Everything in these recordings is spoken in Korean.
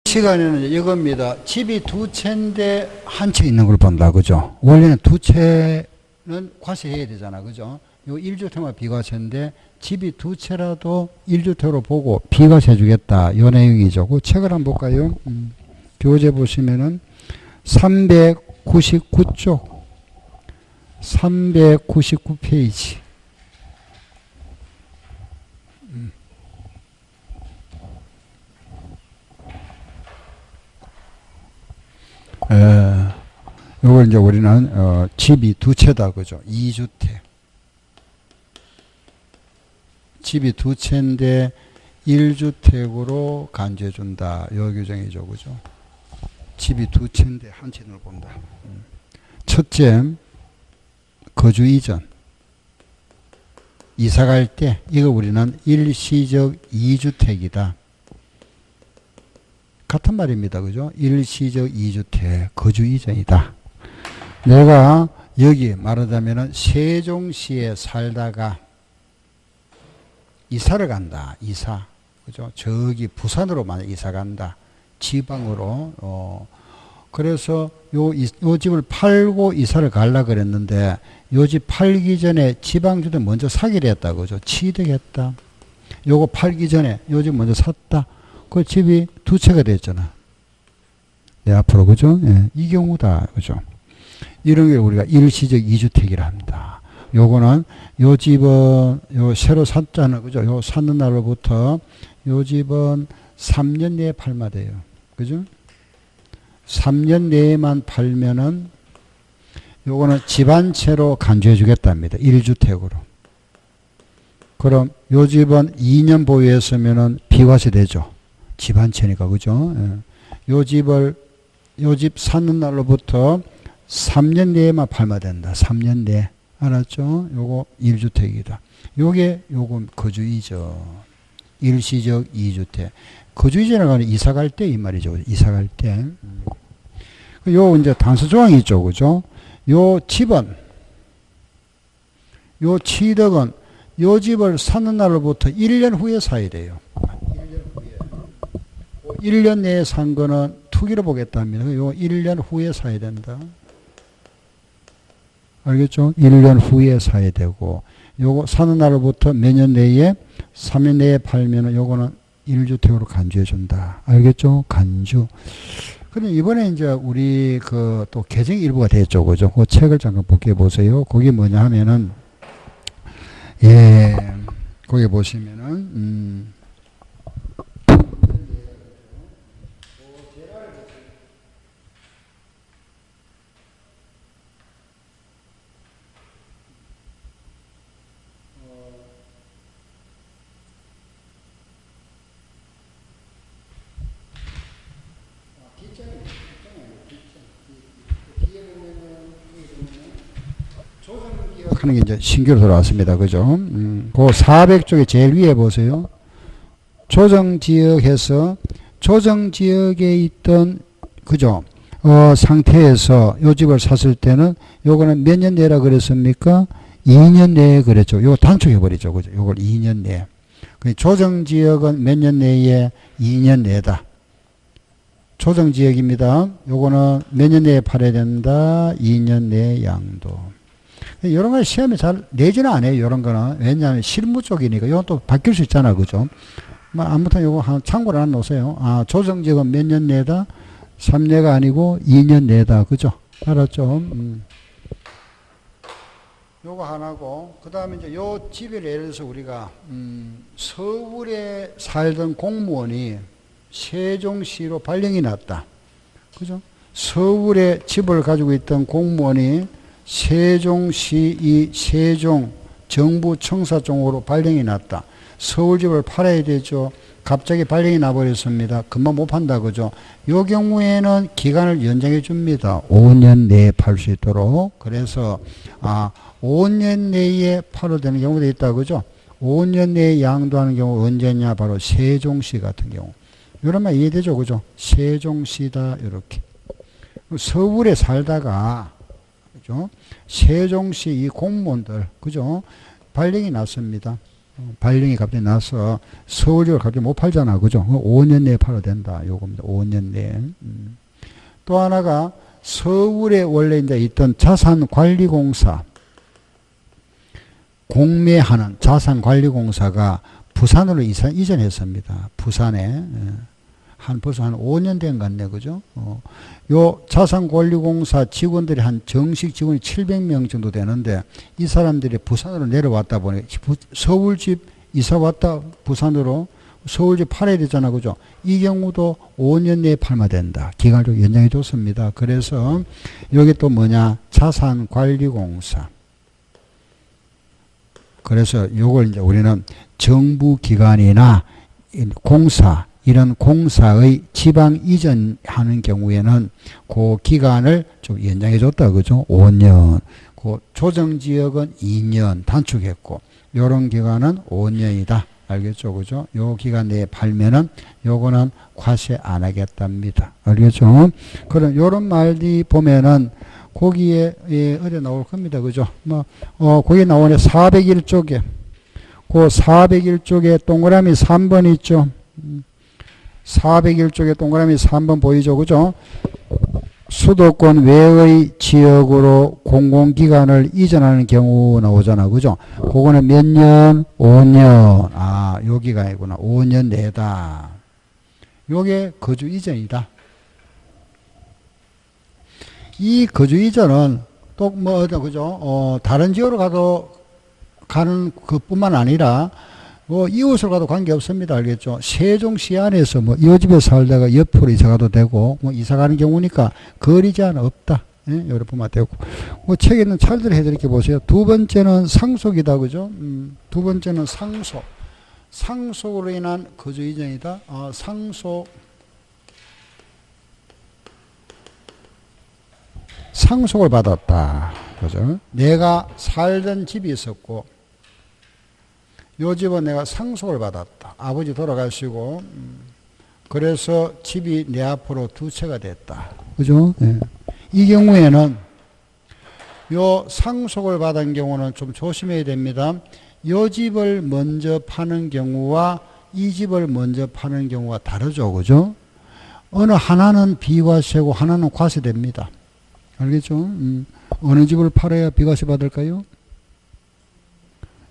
시간에는 이겁니다. 집이 두 채인데 한 채 있는 걸 본다. 그죠? 원래는 두 채는 과세해야 되잖아. 그죠? 요 1주택만 비과세인데 집이 두 채라도 1주택으로 보고 비과세 주겠다. 요 내용이죠. 그 책을 한번 볼까요? 교재 보시면은 399쪽 399페이지 요걸 이제 우리는 집이 두 채다. 그죠? 2주택 집이 두 채인데 1주택으로 간주해 준다. 요 규정이죠. 그죠? 집이 두 채인데 한 채를 본다. 첫째, 거주 이전. 이사 갈 때, 이거 우리는 일시적 2주택이다. 같은 말입니다. 그죠? 일시적 2주택, 거주 이전이다. 내가 여기 말하자면은 세종시에 살다가 이사를 간다. 이사. 그죠? 저기 부산으로 만약 이사 간다. 지방으로. 그래서 요 집을 팔고 이사를 가려고 그랬는데 요 집 팔기 전에 지방주택 먼저 사기를 했다. 그죠? 취득했다. 요거 팔기 전에 요 집 먼저 샀다. 그 집이 두 채가 됐잖아. 네, 앞으로. 그죠? 예, 이 경우다. 그죠? 이런 게 우리가 일시적 2주택이라 합니다. 요거는 요 집은 요 새로 샀잖아. 그죠? 요 샀는 날로부터 요 집은 3년 내에 팔면 돼요. 그죠? 3년 내에만 팔면은 요거는 집 한 채로 간주해 주겠답니다. 1주택으로. 그럼 요 집은 2년 보유했으면은 비과세 되죠. 집 한 채니까. 그죠? 예. 요 집 사는 날로부터 3년 내에만 팔면 된다. 3년 내에. 알았죠? 요거 1주택이다. 요건 거주 이전. 일시적 2주택. 거주 이전이라고 하는 이사 갈 때 이 말이죠. 이사 갈 때. 요 이제 단서 조항이 있죠. 그죠? 요 집은, 요 취득은 요 집을 사는 날로부터 1년 후에 사야 돼요. 1년 후에. 1년 내에 산 거는 투기로 보겠답니다. 요 1년 후에 사야 된다. 알겠죠? 1년 후에 사야 되고, 요거 사는 날로부터 몇 년 내에, 3년 내에 팔면은 요거는 1주택으로 간주해 준다. 알겠죠? 간주. 근데 이번에 이제 우리 또 개정 일부가 됐죠. 그죠? 그 책을 잠깐 볼게 보세요. 거기 뭐냐 하면은, 예, 거기 보시면은, 하는 게 이제 신규로 들어왔습니다. 그죠? 그 400쪽에 제일 위에 보세요. 조정지역에서 조정지역에 있던 그죠? 상태에서 요 집을 샀을 때는 요거는 몇 년 내라 그랬습니까? 2년 내에 그랬죠. 요거 단축해버리죠. 그죠? 요걸 2년 내에. 조정지역은 몇 년 내에? 2년 내다. 조정지역입니다. 요거는 몇 년 내에 팔아야 된다? 2년 내에 양도. 이런 거 시험에 잘 내지는 않아요. 이런 거는. 왜냐하면 실무 쪽이니까. 이건 또 바뀔 수 있잖아. 그죠? 아무튼 요거 한 참고로 하나 놓으세요. 조정지역은 몇 년 내다? 3년가 아니고 2년 내다. 그죠? 알았죠? 요거 하나고, 그 다음에 이제 요 집을 예를 들어서 우리가, 서울에 살던 공무원이 세종시로 발령이 났다. 그죠? 서울에 집을 가지고 있던 공무원이 세종시 이 세종 정부 청사 쪽으로 발령이 났다. 서울집을 팔아야 되죠. 갑자기 발령이 나버렸습니다. 금방 못 판다. 그죠? 요 경우에는 기간을 연장해 줍니다. 5년 내에 팔 수 있도록. 그래서 5년 내에 팔아도 되는 경우도 있다. 그죠? 5년 내에 양도하는 경우 언제냐? 바로 세종시 같은 경우. 이런 말 이해되죠? 그죠? 세종시다. 이렇게. 서울에 살다가 그죠? 세종시 이 공무원들, 그죠? 발령이 났습니다. 발령이 갑자기 나서 서울집을 갑자기 못 팔잖아. 그죠? 5년 내에 팔아도 된다. 요겁니다. 5년 내에. 또 하나가 서울에 원래 이제 있던 자산관리공사, 공매하는 자산관리공사가 부산으로 이전했습니다. 부산에. 벌써 한 5년 된 것 같네. 그죠? 요 자산관리공사 직원들이 정식 직원이 700명 정도 되는데, 이 사람들이 부산으로 내려왔다 보니, 서울집 이사 왔다, 부산으로. 서울집 팔아야 되잖아. 그죠? 이 경우도 5년 내에 팔면 된다. 기간을 좀 연장해 줬습니다. 그래서, 여기 또 뭐냐? 자산관리공사. 그래서 요걸 이제 우리는 정부기관이나 공사, 이런 공사의 지방 이전하는 경우에는 그 기간을 좀 연장해 줬다. 그죠? 5년. 그 조정지역은 2년 단축했고, 요런 기간은 5년이다. 알겠죠? 그죠? 요 기간 내에 팔면은 요거는 과세 안 하겠답니다. 알겠죠? 그럼 요런 말이 보면은 거기에 어디 나올 겁니다. 그죠? 거기 나오네. 401쪽에. 그 401쪽에 동그라미 3번 있죠? 401쪽에 동그라미 3번 보이죠? 그죠? 수도권 외의 지역으로 공공기관을 이전하는 경우 나오잖아. 그죠? 그거는 몇 년? 5년. 아, 여기가 아니구나. 5년 내다. 요게 거주 이전이다. 이 거주 이전은 또 그죠? 다른 지역으로 가는 것뿐만 아니라 이웃을 가도 관계없습니다. 알겠죠? 세종시 안에서 이 집에 살다가 옆으로 이사 가도 되고, 이사 가는 경우니까 거리 제한 없다. 예? 여러 분만 되고. 책에 있는 차례대로 해드릴게 보세요. 두 번째는 상속이다. 그죠? 두 번째는 상속. 상속으로 인한 거주 이전이다. 상속을 받았다. 그죠? 내가 살던 집이 있었고, 요 집은 내가 상속을 받았다. 아버지 돌아가시고, 그래서 집이 내 앞으로 두 채가 됐다. 그죠? 네. 이 경우에는, 요 상속을 받은 경우는 좀 조심해야 됩니다. 요 집을 먼저 파는 경우와 이 집을 먼저 파는 경우가 다르죠. 그죠? 어느 하나는 비과세고 하나는 과세됩니다. 알겠죠? 어느 집을 팔아야 비과세 받을까요?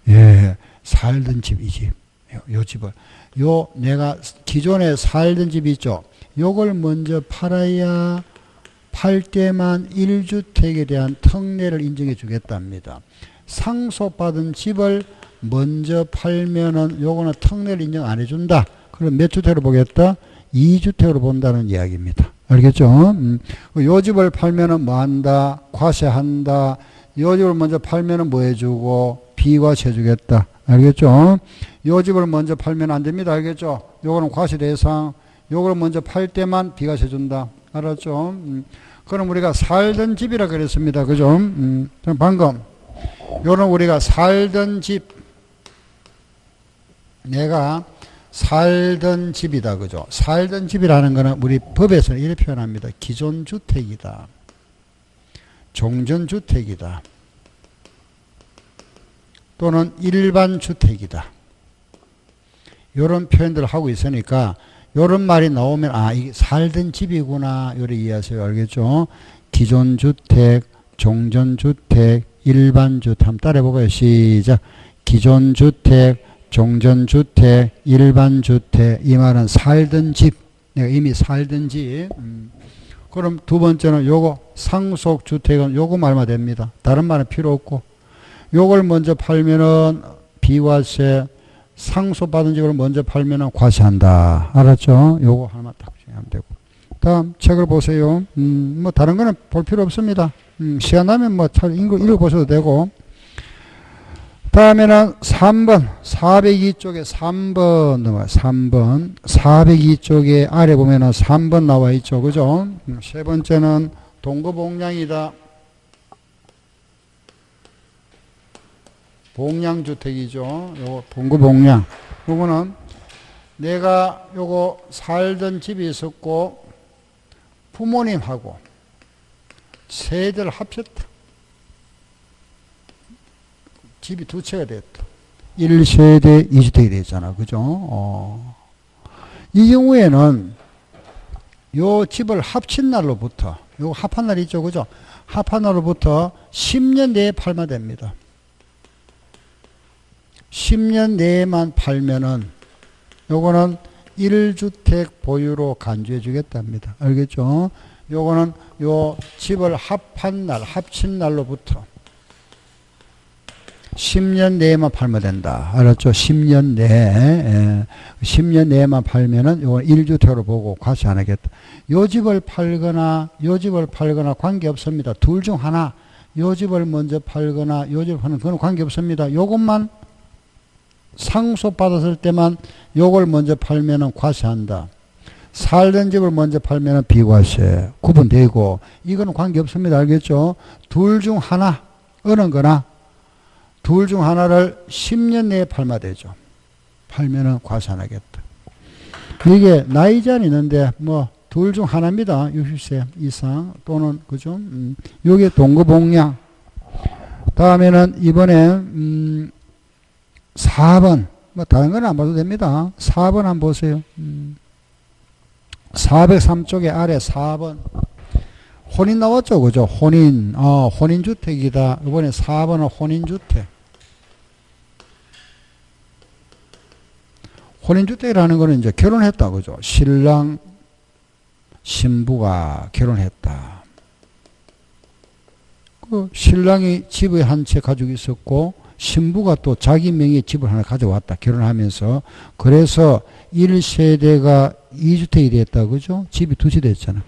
예. 살던 집, 이 집. 요 집을. 내가 기존에 살던 집이 있죠. 요걸 먼저 팔아야 팔 때만 1주택에 대한 특례를 인정해 주겠답니다. 상속받은 집을 먼저 팔면은 요거는 특례를 인정 안 해준다. 그럼 몇 주택으로 보겠다? 2주택으로 본다는 이야기입니다. 알겠죠? 요 집을 팔면은 뭐 한다? 과세한다. 요 집을 먼저 팔면은 뭐 해주고? 비과세 해주겠다. 알겠죠? 요 집을 먼저 팔면 안 됩니다. 알겠죠? 요거는 과세 대상. 요걸 먼저 팔 때만 비과세 준다. 알았죠? 그럼 우리가 살던 집이라 그랬습니다. 그죠? 방금 요런 우리가 살던 집, 내가 살던 집이다. 그죠? 살던 집이라는 거는 우리 법에서는 이렇게 표현합니다. 기존주택이다. 종전주택이다. 또는 일반주택이다. 이런 표현들을 하고 있으니까 이런 말이 나오면 이게 살던 집이구나. 이렇게 이해하세요. 알겠죠? 기존주택, 종전주택, 일반주택. 한번 따라해볼까요? 시작. 기존주택, 종전주택, 일반주택. 이 말은 살던 집. 내가 이미 살던 집. 그럼 두 번째는 요거 상속주택은 요거 말만 됩니다. 다른 말은 필요 없고. 요걸 먼저 팔면은 비과세, 상속받은 집을 먼저 팔면은 과세한다. 알았죠? 요거 하나만 딱 하면 되고. 다음 책을 보세요. 다른 거는 볼 필요 없습니다. 시간 나면 읽어보셔도 되고. 다음에는 3번, 402쪽에 3번 넘어요. 3번. 402쪽에 아래 보면은 3번 나와 있죠. 그죠? 세 번째는 동거봉량이다. 봉량주택이죠. 요거 동거봉량. 요거는 내가 요거 살던 집이 있었고 부모님하고 세대를 합쳤다. 집이 두 채가 됐다. 1세대 2주택이 되잖아. 그죠? 이 경우에는 요 집을 합친 날로부터, 요 합한 날 있죠. 그죠? 합한 날로부터 10년 내에 팔면 됩니다. 10년 내에만 팔면은 요거는 1주택 보유로 간주해 주겠답니다. 알겠죠? 요거는 요 집을 합한 날, 합친 날로부터 10년 내에만 팔면 된다. 알았죠? 10년 내에. 10년 내에만 팔면은 요건 1주택으로 보고 과세 안 하겠다. 요 집을 팔거나 요 집을 팔거나 관계없습니다. 둘 중 하나. 요 집을 먼저 팔거나 요 집을 파는 그건 관계없습니다. 요것만 상속받았을 때만 요걸 먼저 팔면은 과세한다. 살던 집을 먼저 팔면은 비과세 구분되고 이거는 관계없습니다. 알겠죠? 둘 중 하나 어느 거나 둘 중 하나를 10년 내에 팔면 되죠. 팔면은 과세 안 하겠다. 이게 나이 제한이 있는데 뭐 둘 중 하나입니다. 60세 이상 또는 그죠? 요게 동거복량. 다음에는 이번에 4번 뭐 다른 건 안 봐도 됩니다. 4번 한번 보세요. 403쪽에 아래 4번 혼인 나왔죠. 그죠? 혼인. 혼인주택이다. 이번에 4번은 혼인주택. 혼인주택이라는 거는 이제 결혼했다. 그죠? 신랑, 신부가 결혼했다. 그 신랑이 집에 한 채 가지고 있었고, 신부가 또 자기 명의의 집을 하나 가져왔다. 결혼하면서. 그래서 1세대가 2주택이 됐다. 그죠? 집이 2채 됐잖아.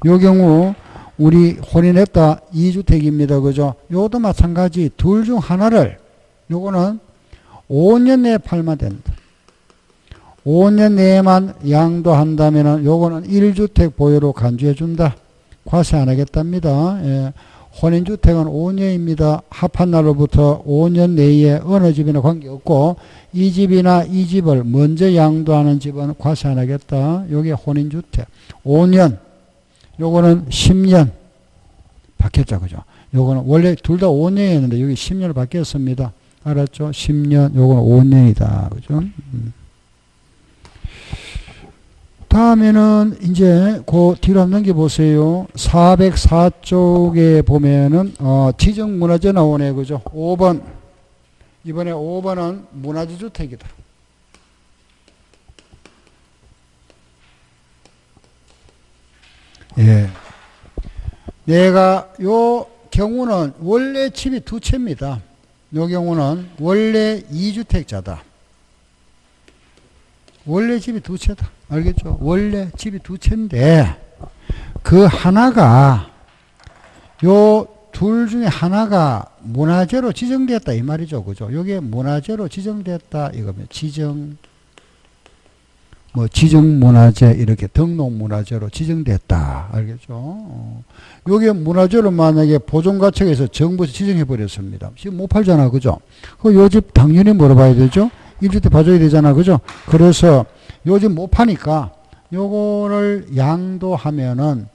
요 경우, 우리 혼인했다 2주택입니다. 그죠? 요것도 마찬가지 둘 중 하나를 요거는 5년 내에 팔면 된다. 5년 내에만 양도한다면은 요거는 1주택 보유로 간주해 준다. 과세 안 하겠답니다. 예. 혼인주택은 5년입니다. 합한 날로부터 5년 내에 어느 집이나 관계없고 이 집이나 이 집을 먼저 양도하는 집은 과세 안 하겠다. 요게 혼인주택. 5년. 요거는 10년 바뀌었죠. 그죠? 요거는 원래 둘 다 5년이었는데 여기 10년을 바뀌었습니다. 알았죠? 10년, 요거는 5년이다. 그죠? 다음에는 이제 그 뒤로 한번 넘겨보세요. 404쪽에 보면은 지정문화재 나오네. 그죠? 5번. 이번에 5번은 문화재 주택이다. 예. 내가 요 경우는 원래 집이 2채입니다. 요 경우는 원래 2주택자다. 원래 집이 2채다. 알겠죠? 원래 집이 2채인데 그 하나가 요 둘 중에 하나가 문화재로 지정됐다 이 말이죠. 그죠? 요게 문화재로 지정됐다 이거면 지정문화재 이렇게 등록문화재로 지정됐다. 알겠죠? 요게 문화재로 만약에 보존가책에서 정부에서 지정해 버렸습니다. 지금 못 팔잖아. 그죠? 그 요 집 당연히 물어봐야 되죠? 1주택 봐줘야 되잖아. 그죠? 그래서 요 집 못 파니까 요거를 양도하면은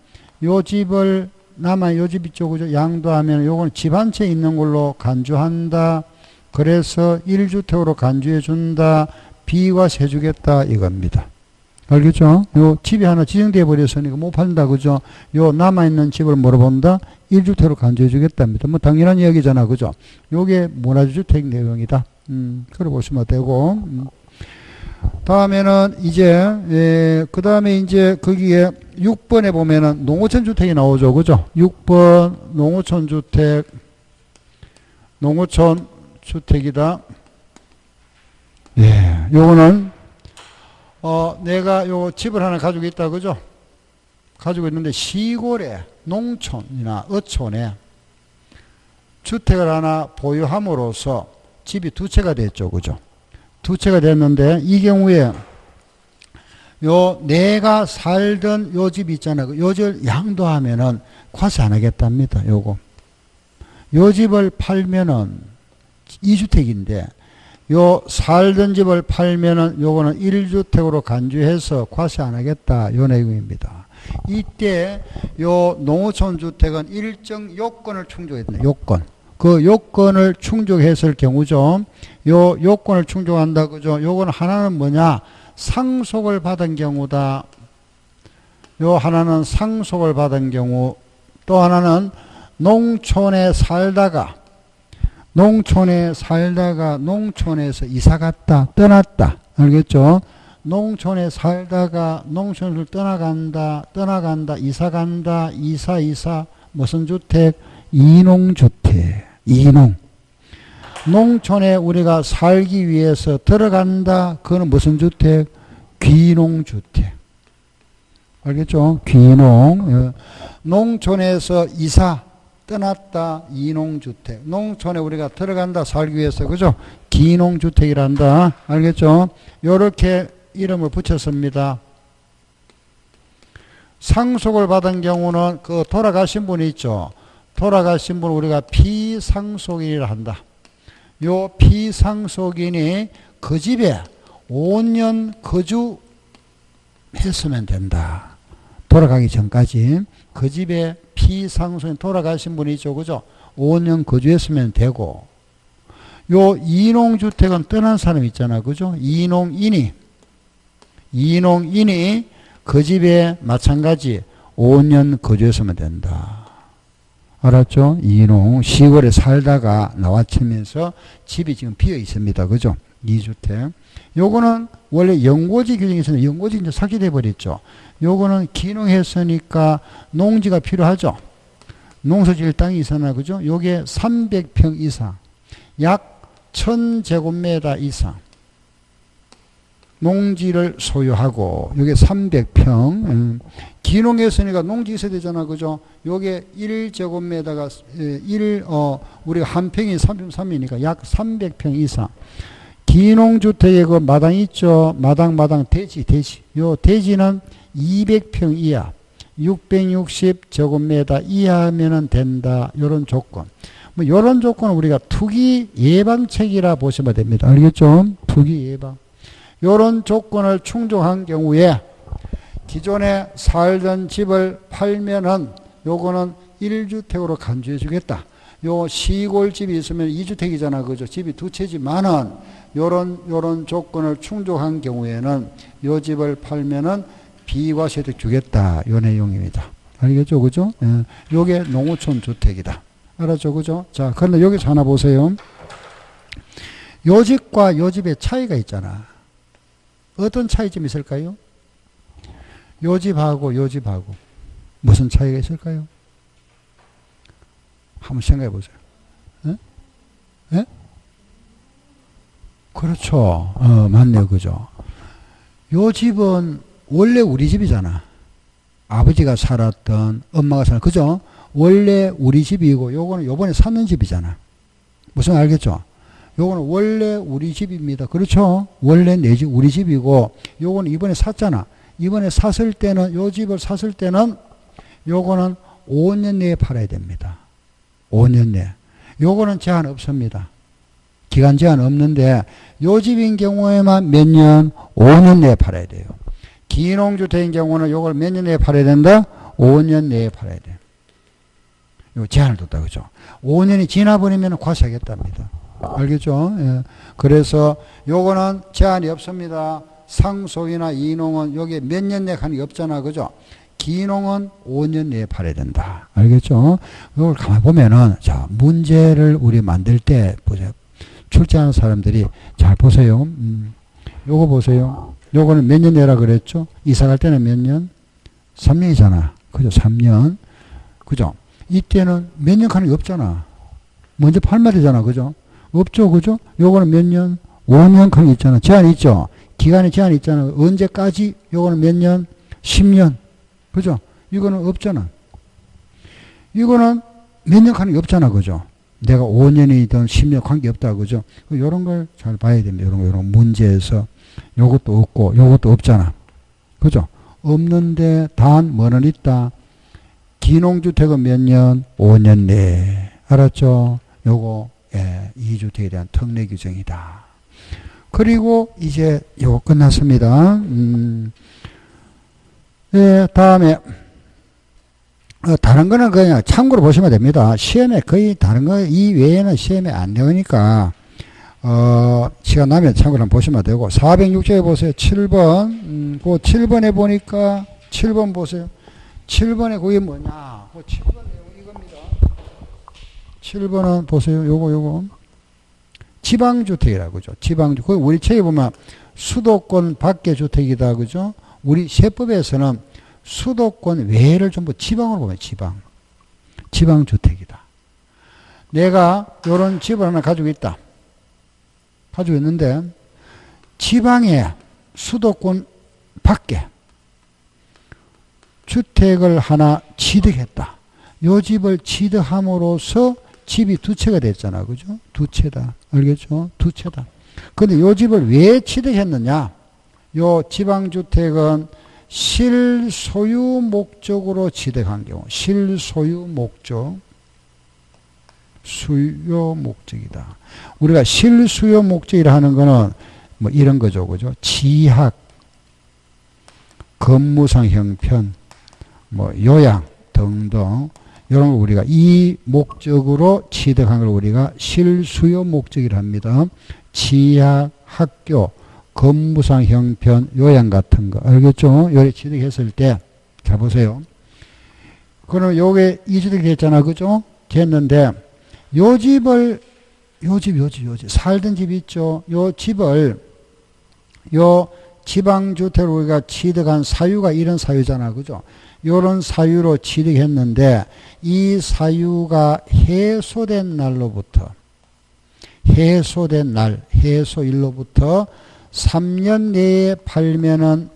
요 집을 요 집 있죠. 그죠? 양도하면 요거는 집 한 채 있는 걸로 간주한다. 그래서 1주택으로 간주해 준다. 비과세 주겠다 이겁니다. 알겠죠? 요 집이 하나 지정되어 버렸으니까 못 판다. 그죠? 요 남아있는 집을 물어본다. 1주택으로 간주해 주겠답니다. 뭐 당연한 이야기잖아. 그죠? 요게 문화주택 내용이다. 그래 보시면 되고. 다음에는 이제, 그 다음에 이제 거기에 6번에 보면은 농어촌 주택이 나오죠. 그죠? 6번 농어촌 주택, 농어촌 주택이다. 예, 요거는, 내가 요 집을 하나 가지고 있다. 그죠? 가지고 있는데 시골에 농촌이나 어촌에 주택을 하나 보유함으로써 집이 2채가 됐죠. 그죠? 2채가 됐는데 이 경우에 요 내가 살던 요 집 있잖아요. 요 집을 양도하면은 과세 안 하겠답니다. 요거. 요 집을 팔면은 2주택인데 요 살던 집을 팔면은 요거는 1주택으로 간주해서 과세 안 하겠다. 요 내용입니다. 이때 요 농어촌 주택은 일정 요건을 충족해야 된다. 요건. 그 요건을 충족했을 경우죠. 요 요건을 충족한다. 그죠? 요건 하나는 뭐냐? 상속을 받은 경우다. 요 하나는 상속을 받은 경우, 또 하나는 농촌에 살다가 농촌에서 이사 갔다, 떠났다. 알겠죠? 농촌에 살다가 농촌을 떠나간다, 이사 간다, 이사, 무슨 주택? 이농주택, 이농. 농촌에 우리가 살기 위해서 들어간다, 그거는 무슨 주택? 귀농주택. 알겠죠? 귀농. 농촌에서 이사, 떠났다, 이농주택. 농촌에 우리가 들어간다, 살기 위해서, 그죠? 귀농주택이란다. 알겠죠? 요렇게 이름을 붙였습니다. 상속을 받은 경우는 그 돌아가신 분이 있죠. 돌아가신 분을 우리가 피상속인이라 한다. 요 피상속인이 그 집에 5년 거주했으면 된다. 돌아가기 전까지 그 집에 피상속인 돌아가신 분이 있죠. 그죠? 5년 거주했으면 되고, 요 이농주택은 떠난 사람 있잖아. 그죠? 이농인이 그 집에 마찬가지 5년 거주했으면 된다. 알았죠? 이농 시골에 살다가 나와치면서 집이 지금 비어 있습니다. 그죠? 2주택. 요거는 원래 영고지 규정이 있었는데 영고지 이제 삭제돼 버렸죠. 요거는 기농했으니까 농지가 필요하죠. 농사지을 땅이 있었나. 그죠? 요게 300평 이상, 약 1000제곱미터 이상 농지를 소유하고, 요게 300평. 기농했으니까 농지 있어야 되잖아. 그죠? 요게 1제곱미터가 우리가 한 평이 33이니까 약 300평 이상. 기농주택에 그 마당 있죠. 마당 대지. 요 대지는 200평 이하, 660제곱미터 이하면은 된다. 요런 조건. 뭐 요런 조건은 우리가 투기 예방책이라 보시면 됩니다. 알겠죠? 투기 예방. 요런 조건을 충족한 경우에 기존에 살던 집을 팔면은 요거는 1주택으로 간주해 주겠다. 요 시골집이 있으면 2주택이잖아. 그죠? 집이 두 채지만은 요런 조건을 충족한 경우에는 요 집을 팔면은 비과세득 주겠다. 요 내용입니다. 알겠죠? 그죠? 예. 요게 농어촌 주택이다. 알았죠? 그죠? 자, 그런데 여기서 하나 보세요. 요 집과 요 집의 차이가 있잖아. 어떤 차이점이 있을까요? 요 집하고 요 집하고 무슨 차이가 있을까요? 한번 생각해 보세요. 예? 예? 그렇죠. 맞네요. 그죠? 요 집은 원래 우리 집이잖아. 아버지가 살았던, 엄마가 살았던, 그죠? 원래 우리 집이고, 요거는 요번에 사는 집이잖아. 무슨 알겠죠? 요거는 원래 우리 집입니다. 그렇죠? 원래 내 집, 우리 집이고, 요거는 이번에 샀잖아. 이번에 샀을 때는, 요 집을 샀을 때는, 요거는 5년 내에 팔아야 됩니다. 5년 내. 요거는 제한 없습니다. 기간 제한 없는데, 요 집인 경우에만 몇 년? 5년 내에 팔아야 돼요. 기농주택인 경우는 요걸 몇 년 내에 팔아야 된다? 5년 내에 팔아야 돼요. 요 제한을 뒀다. 그죠? 5년이 지나버리면 과세하겠답니다. 알겠죠? 예. 그래서 요거는 제한이 없습니다. 상속이나 이농은 여기에 몇 년 내에 하는 게 없잖아. 그죠? 기농은 5년 내에 팔아야 된다. 알겠죠? 이걸 가만히 보면은, 자, 문제를 우리 만들 때, 보세요. 출제하는 사람들이 잘 보세요. 요거 보세요. 요거는 몇 년 내라 그랬죠? 이사 갈 때는 몇 년? 3년이잖아. 그죠? 3년. 그죠? 이때는 몇 년 가는 게 없잖아. 먼저 팔말이잖아. 그죠? 없죠. 그죠? 요거는 몇 년? 5년 가는 게 있잖아. 제한이 있죠? 기간에 제한이 있잖아. 언제까지? 요거는 몇 년? 10년. 그죠? 이거는 없잖아. 이거는 몇 년 가는 게 없잖아. 그죠? 내가 5년이든 10년 관계없다. 그죠? 요런 걸 잘 봐야 됩니다. 요런 문제에서. 요것도 없고, 요것도 없잖아. 그죠? 없는데, 단, 뭐는 있다. 기농주택은 몇 년? 5년 내에. 알았죠? 요거, 예, 2주택에 대한 특례 규정이다. 그리고 이제 요거 끝났습니다. 예, 다음에, 다른 거는 그냥 참고로 보시면 됩니다. 시험에 거의 다른 거 이 외에는 시험에 안 나오니까 시간 나면 참고로 한번 보시면 되고 406쪽에 보세요. 7번 그 7번에 보니까 7번 보세요. 7번에 그게 뭐냐? 그 7번 내용 이겁니다. 7번은 보세요. 요거 지방주택이라고 그죠. 지방주택. 우리 책에 보면 수도권 밖의 주택이다 그죠. 우리 세법에서는 수도권 외를 전부 지방으로 보면 지방주택이다. 내가 요런 집을 하나 가지고 있다. 가지고 있는데 지방에 수도권 밖에 주택을 하나 취득했다. 요 집을 취득함으로써 집이 두 채가 됐잖아. 그죠? 두 채다. 알겠죠? 두 채다. 근데 요 집을 왜 취득했느냐? 요 지방주택은 실소유 목적으로 취득한 경우. 실소유 목적. 수요 목적이다. 우리가 실수요 목적이라 하는 거는 뭐 이런 거죠. 그죠? 지학, 건무상 형편, 뭐 요양 등등 이런 걸 우리가 이 목적으로 취득한 걸 우리가 실수요 목적이라 합니다. 지학, 학교, 건무상 형편, 요양 같은 거 알겠죠? 요래 취득했을 때 자 보세요. 그럼 요게 이주택이 됐잖아. 그죠? 됐는데 요 집을 요 집 살던 집 있죠? 요 집을 요 지방주택으로 우리가 취득한 사유가 이런 사유잖아. 그죠? 요런 사유로 취득했는데 이 사유가 해소된 날로부터 해소된 날, 해소일로부터 3년 내에 팔면은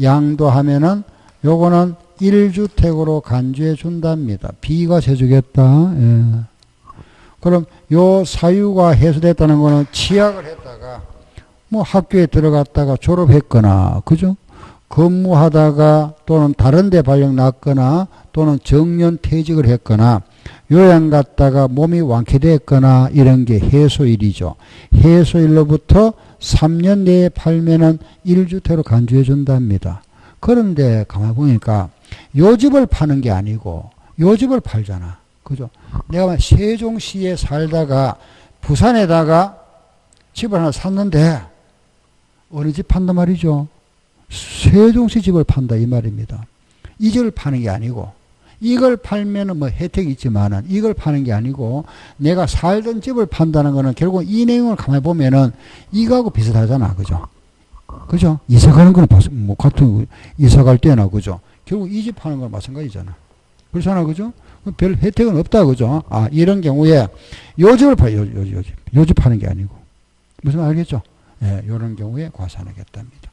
양도하면은 요거는 1주택으로 간주해 준답니다. 비과세 주겠다. 예. 그럼 요 사유가 해소됐다는 거는 취약을 했다가 뭐 학교에 들어갔다가 졸업했거나 그죠? 근무하다가 또는 다른 데 발령 났거나 또는 정년 퇴직을 했거나 요양 갔다가 몸이 완쾌됐거나 이런 게 해소일이죠. 해소일로부터 3년 내에 팔면은 1주택으로 간주해 준답니다. 그런데 가만히 보니까 요 집을 파는 게 아니고 요 집을 팔잖아. 그죠? 내가 세종시에 살다가 부산에다가 집을 하나 샀는데 어느 집 판단 말이죠? 세종시 집을 판다 이 말입니다. 이 집을 파는 게 아니고 이걸 팔면은 뭐 혜택이 있지만은 이걸 파는 게 아니고 내가 살던 집을 판다는 거는 결국 이 내용을 가만히 보면은 이거하고 비슷하잖아. 그죠? 그죠? 이사 가는 거는 뭐 같은 이사 갈 때나 그죠? 결국 이 집 파는 거랑 마찬가지잖아. 그렇잖아. 그죠? 별 혜택은 없다. 그죠? 아, 이런 경우에 요 집을 요 집 파는 게 아니고 무슨 말 알겠죠? 예, 요런 경우에 과세하겠답니다.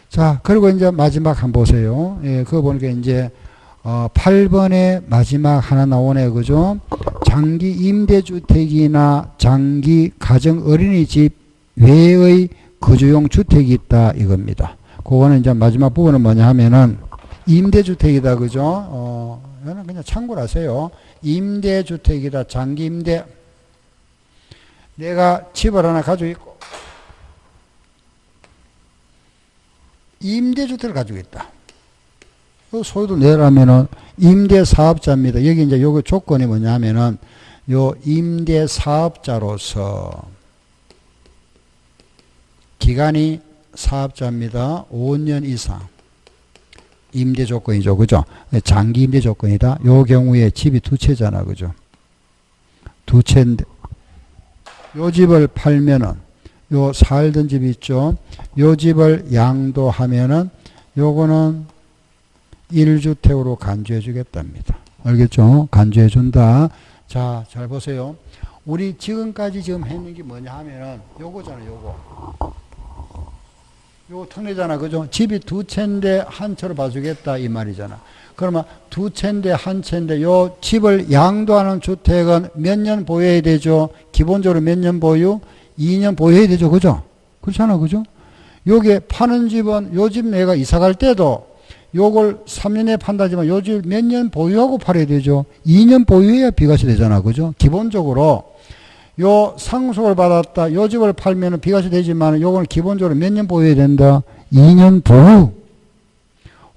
자, 그리고 이제 마지막 한번 보세요. 예, 그거 보니까 이제 8번에 마지막 하나 나오네. 그죠? 장기 임대주택이나 장기 가정 어린이집 외의 거주용 주택이 있다 이겁니다. 그거는 이제 마지막 부분은 뭐냐 하면은 임대주택이다. 그죠? 이거는 그냥 참고로 하세요. 임대주택이다. 장기 임대. 내가 집을 하나 가지고 있고 임대주택을 가지고 있다. 소유도 내라면은 임대사업자입니다. 여기 이제 요거 조건이 뭐냐면은 요 임대사업자로서 기간이 사업자입니다. 5년 이상. 임대 조건이죠. 그죠? 장기 임대 조건이다. 요 경우에 집이 두 채잖아. 그죠? 두 채인데 요 집을 팔면은 요 살던 집 있죠? 요 집을 양도하면은 요거는 1주택으로 간주해 주겠답니다. 알겠죠? 간주해 준다. 자, 잘 보세요. 우리 지금까지 지금 했는 게 뭐냐 하면은 요거잖아. 요거 특례잖아. 그죠? 집이 두 채인데 한 채로 봐주겠다 이 말이잖아. 그러면 두 채인데 한 채인데 요 집을 양도하는 주택은 몇 년 보유해야 되죠? 기본적으로 몇 년 보유? 2년 보유해야 되죠. 그죠? 그렇잖아. 그죠? 요게 파는 집은 요 집 내가 이사 갈 때도 요걸 3년에 판다지만 요 집 몇 년 보유하고 팔아야 되죠. 2년 보유해야 비과세 되잖아. 그죠? 기본적으로 요 상속을 받았다. 요 집을 팔면은 비과세 되지만 요거는 기본적으로 몇 년 보유해야 된다? 2년 보유.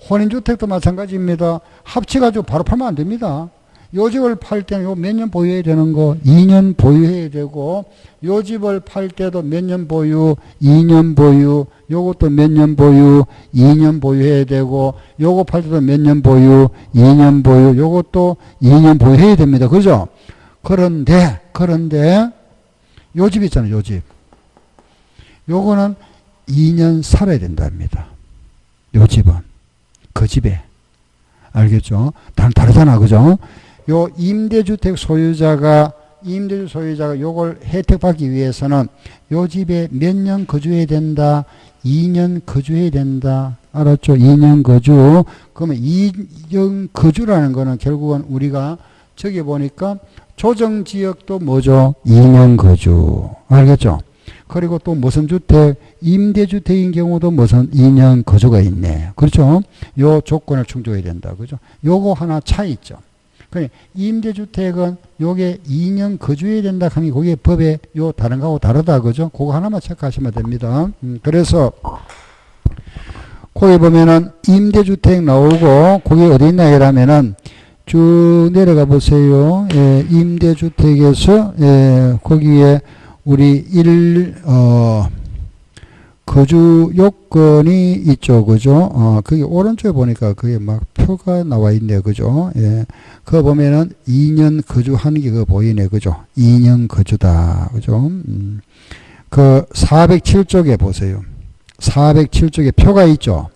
혼인주택도 마찬가지입니다. 합치가지고 바로 팔면 안 됩니다. 요 집을 팔 때는 요 몇 년 보유해야 되는 거 2년 보유해야 되고, 요 집을 팔 때도 몇 년 보유, 2년 보유, 요것도 몇 년 보유, 2년 보유해야 되고, 요거 팔 때도 몇 년 보유, 2년 보유, 요것도 2년 보유해야 됩니다. 그죠? 그런데 요 집 있잖아요. 요 집. 요거는 2년 살아야 된답니다. 요 집은. 그 집에. 알겠죠? 다르잖아. 그죠? 요 임대주택 소유자가 요걸 혜택받기 위해서는 요 집에 몇 년 거주해야 된다? 2년 거주해야 된다. 알았죠? 2년 거주. 그러면 2년 거주라는 거는 결국은 우리가 저기 보니까 조정지역도 뭐죠? 2년 거주. 알겠죠? 그리고 또 무슨 주택? 임대주택인 경우도 무슨 2년 거주가 있네. 그렇죠? 요 조건을 충족해야 된다. 그죠? 요거 하나 차이 있죠. 그러니까 임대주택은 요게 2년 거주해야 된다 하니 그게 법에 요 다른 거하고 다르다. 그죠? 그거 하나만 체크하시면 됩니다. 그래서 거기 보면은 임대주택 나오고 거기 어디 있나 이러면은 쭉 내려가 보세요. 예, 임대주택에서 예, 거기에 우리 거주 요건이 있죠. 그죠? 그게 오른쪽에 보니까 그게 막 표가 나와 있네. 그죠? 예. 그거 보면은 2년 거주하는 게 그거 보이네. 그죠? 2년 거주다. 그죠? 그 407쪽에 보세요. 407쪽에 표가 있죠.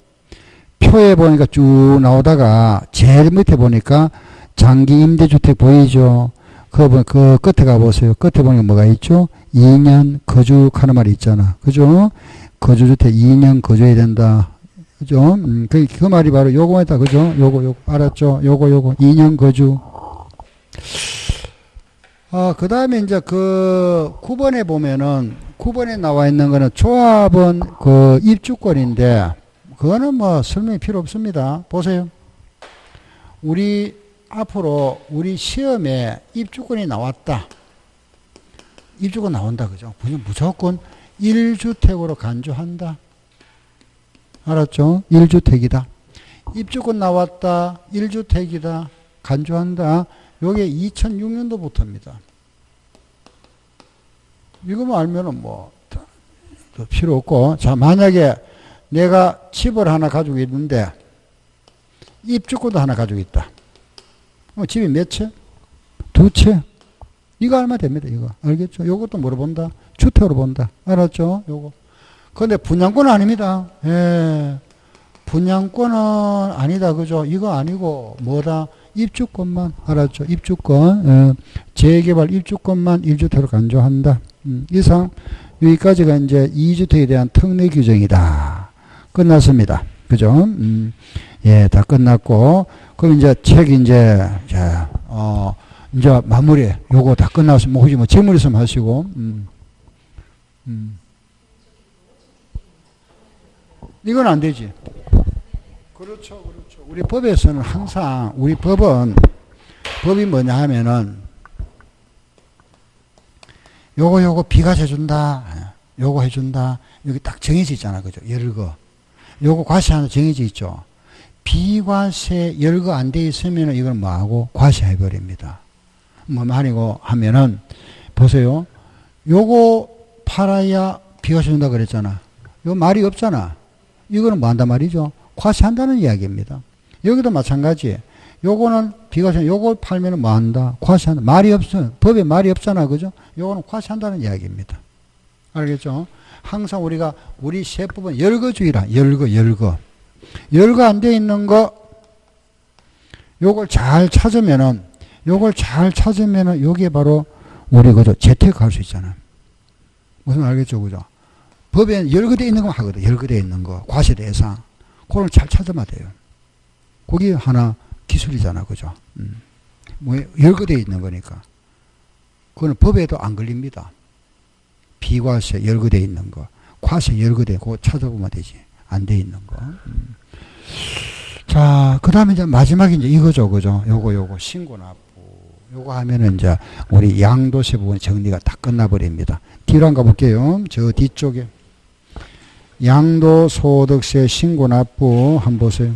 표에 보니까 쭉 나오다가 제일 밑에 보니까 장기 임대주택 보이죠? 그 끝에 가보세요. 끝에 보니까 뭐가 있죠? 2년 거주하는 말이 있잖아. 그죠? 거주주택 2년 거주해야 된다. 그죠? 그 말이 바로 요거다. 그죠? 요거. 알았죠? 요거. 2년 거주. 그 다음에 이제 그 9번에 보면은, 9번에 나와 있는 거는 조합은 그 입주권인데, 그거는 뭐 설명이 필요 없습니다. 보세요. 앞으로 우리 시험에 입주권이 나왔다. 입주권 나온다. 그죠? 무조건 1주택으로 간주한다. 알았죠? 1주택이다. 입주권 나왔다. 1주택이다. 간주한다. 요게 2006년도부터입니다. 이거만 알면은 뭐 필요 없고. 자, 만약에 내가 집을 하나 가지고 있는데 입주권도 하나 가지고 있다. 집이 몇 채? 2채. 이거 얼마 됩니다. 이거. 알겠죠? 요것도 뭐로 본다? 주택으로 본다. 알았죠? 요거. 근데 분양권은 아닙니다. 예. 분양권은 아니다. 그죠? 이거 아니고 뭐다? 입주권만. 알았죠? 입주권. 예. 재개발 입주권만 1주택으로 간주한다. 이상 여기까지가 이제 2주택에 대한 특례 규정이다. 끝났습니다. 그죠? 예, 다 끝났고. 그럼 이제 책 이제 마무리. 요거 다 끝났으면 혹시 뭐 질문 있으면 하시고. 이건 안 되지. 그렇죠. 우리 법에서는 항상 법이 뭐냐 하면은 요거 비과세 해준다. 요거 해준다. 여기 딱 정해져 있잖아. 그죠? 열거. 요거 과세 하나 정해져 있죠. 비과세 열거 안 돼 있으면 이건 뭐하고 과세해버립니다. 뭐 말이고 하면은 보세요. 요거 팔아야 비과세 준다 그랬잖아. 요 말이 없잖아. 이거는 뭐 한단 말이죠? 과세한다는 이야기입니다. 여기도 마찬가지. 요거는 비과세, 요걸 팔면은 뭐 한다? 과세한다. 말이 없어. 법에 말이 없잖아. 그죠? 요거는 과세한다는 이야기입니다. 알겠죠? 항상 우리 세법은 열거주의라. 열거. 열거 안 돼 있는 거, 요걸 잘 찾으면은, 요게 바로 우리 그죠? 재테크할 수 있잖아. 무슨 알겠죠? 그죠? 법에 열거되어 있는 거 하거든. 열거되어 있는 거. 과세 대상. 그걸 잘 찾으면 돼요. 그게 하나 기술이잖아. 그죠? 뭐, 열거되어 있는 거니까. 그거는 법에도 안 걸립니다. 비과세 열거되어 있는 거. 과세 열거되어 그거 찾아보면 되지. 안 돼 있는 거. 자, 그 다음에 이제 마지막에 이제 이거죠. 그죠? 요거, 신고납부. 요거 하면은 이제 우리 양도세 부분 정리가 다 끝나버립니다. 뒤로 한번 가볼게요. 저 뒤쪽에. 양도소득세 신고납부 한번 보세요.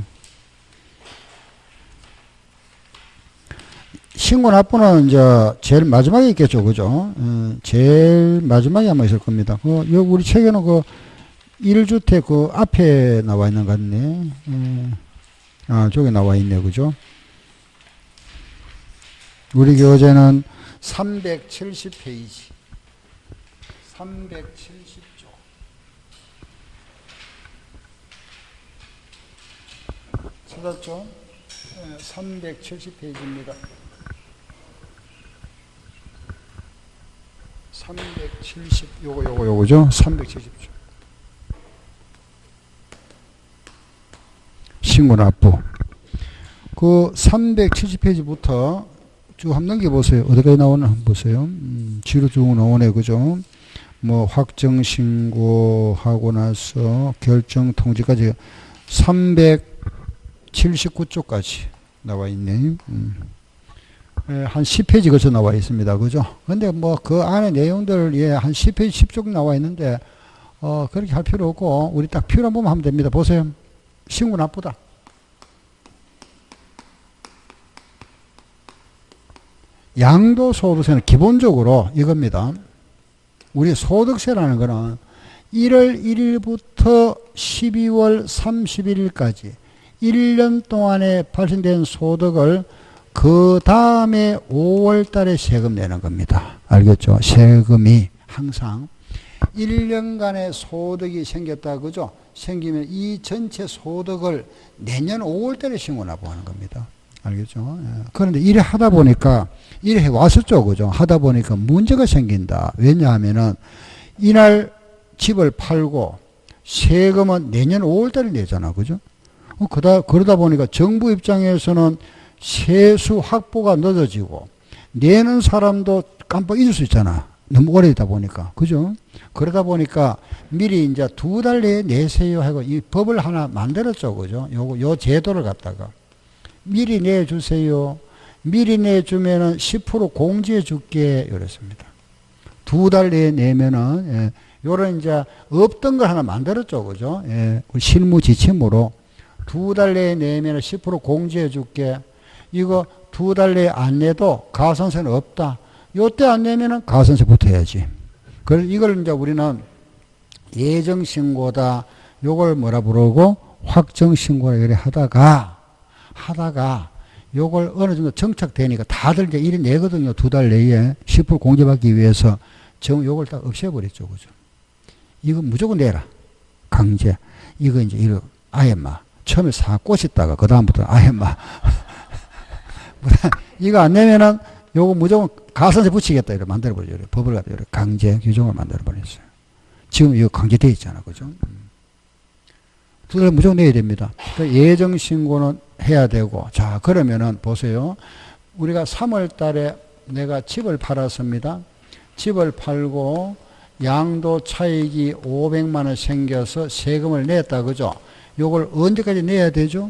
신고 납부는 이제 제일 마지막에 있겠죠. 그죠? 제일 마지막에 아마 있을 겁니다. 우리 책에는 1주택 앞에 나와 있는 것 같네. 저기 나와 있네. 그죠? 우리 교재는 370페이지. 370조. 찾았죠? 370페이지입니다. 370, 요거죠? 370조. 신고납부. 370페이지부터 쭉 한번 넘겨보세요. 어디까지 나오나 한번 보세요. 뒤로 쭉 나오네. 그죠? 뭐, 확정신고하고 나서 결정통지까지 379쪽까지 나와 있네. 한 10페이지 걸쳐 나와 있습니다. 그죠? 근데 뭐, 그 안에 내용들, 한 10페이지, 10쪽 나와 있는데, 그렇게 할 필요 없고, 우리 딱 필요한 부분 하면 됩니다. 보세요. 신고 나쁘다. 양도소득세는 기본적으로 이겁니다. 우리 소득세라는 거는 1월 1일부터 12월 31일까지 1년 동안에 발생된 소득을 그 다음에 5월 달에 세금 내는 겁니다. 알겠죠? 세금이 항상 1년간의 소득이 생겼다. 그죠? 생기면 이 전체 소득을 내년 5월 달에 신고납부하는 겁니다. 알겠죠? 그런데 이래 하다 보니까, 이래 해왔었죠. 그죠? 하다 보니까 문제가 생긴다. 왜냐하면은, 이날 집을 팔고, 세금은 내년 5월 달에 내잖아. 그죠? 그러다 보니까 정부 입장에서는 세수 확보가 늦어지고, 내는 사람도 깜빡 잊을 수 있잖아. 너무 오래되다 보니까. 그죠? 그러다 보니까 미리 이제 2달 내에 내세요 하고 이 법을 하나 만들었죠. 그죠? 요 제도를 갖다가. 미리 내주세요. 미리 내주면은 10% 공제해 줄게. 이랬습니다. 2달 내에 내면은, 요런 이제 없던 걸 하나 만들었죠. 그죠? 실무 지침으로 2달 내에 내면은 10% 공제해 줄게. 이거 2달 내에 안 내도 가산세는 없다. 요때 안 내면은 가산세 붙어야지. 그래서 이걸 이제 우리는 예정신고다. 요걸 뭐라 부르고 확정신고라 이래 하다가 요걸 어느 정도 정착되니까 다들 이제 일이 내거든요. 2달 내에 10% 공제받기 위해서 요걸 딱 없애버렸죠. 그죠? 이거 무조건 내라. 강제. 이거 아예 처음에 싹 꼬셨다가 그다음부터 아예 이거 안 내면은 요거 무조건 가산세 붙이겠다. 이렇게 만들어버려요. 법을 갖다 이렇게 강제 규정을 만들어버렸어요. 지금 이거 강제되어 있잖아. 그죠? 2달 무조건 내야 됩니다. 그러니까 예정신고는 해야 되고. 자, 그러면은 보세요. 우리가 3월 달에 내가 집을 팔았습니다. 집을 팔고 양도 차익이 500만 원 생겨서 세금을 냈다. 그죠? 요걸 언제까지 내야 되죠?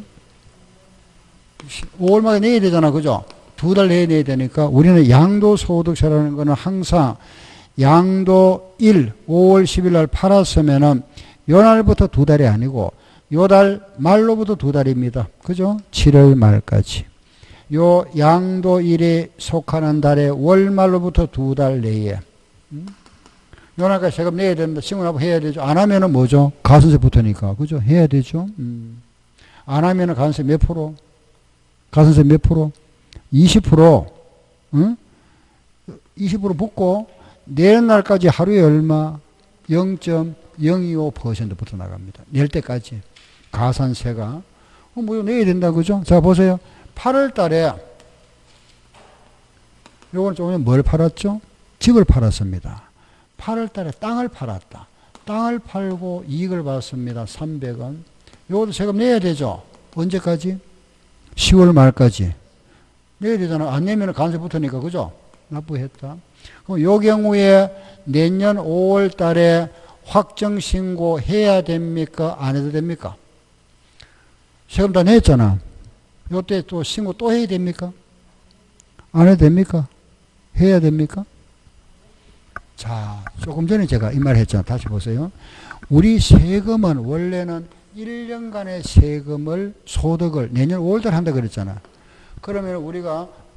5월마다 내야 되잖아. 그죠? 2달 내에 내야 되니까 우리는 양도소득세라는 거는 항상 양도 5월 10일 날 팔았으면은 요 날부터 2달이 아니고 요 달 말로부터 2달입니다. 그죠? 7월 말까지. 요 양도 1에 속하는 달에 월말로부터 2달 내에. 요 날까지 세금 내야 된다. 신고납부 해야 되죠. 안 하면은 뭐죠? 가산세 붙으니까. 그죠? 해야 되죠. 안 하면은 가산세 몇 프로? 가산세 몇 프로? 20%. 응? 20% 붙고 내는 날까지 하루에 얼마? 0.025% 붙어 나갑니다. 낼 때까지. 가산세가. 뭐 내야 된다. 그죠? 자, 보세요. 8월 달에 요건 조금 전에 뭘 팔았죠? 집을 팔았습니다. 8월 달에 땅을 팔았다. 땅을 팔고 이익을 받습니다. 300원. 요것도 세금 내야 되죠? 언제까지? 10월 말까지. 내야 되잖아. 안 내면 관세 붙으니까. 그죠? 납부했다. 그럼 요 경우에 내년 5월 달에 확정신고 해야 됩니까? 안 해도 됩니까? 세금 다 냈잖아. 요때 또 신고 또 해야 됩니까? 안 해도 됩니까? 해야 됩니까? 자, 조금 전에 제가 이 말 했잖아. 다시 보세요. 우리 세금은 원래는 1년간의 세금을, 소득을 내년 5월달 한다 그랬잖아. 그러면 우리가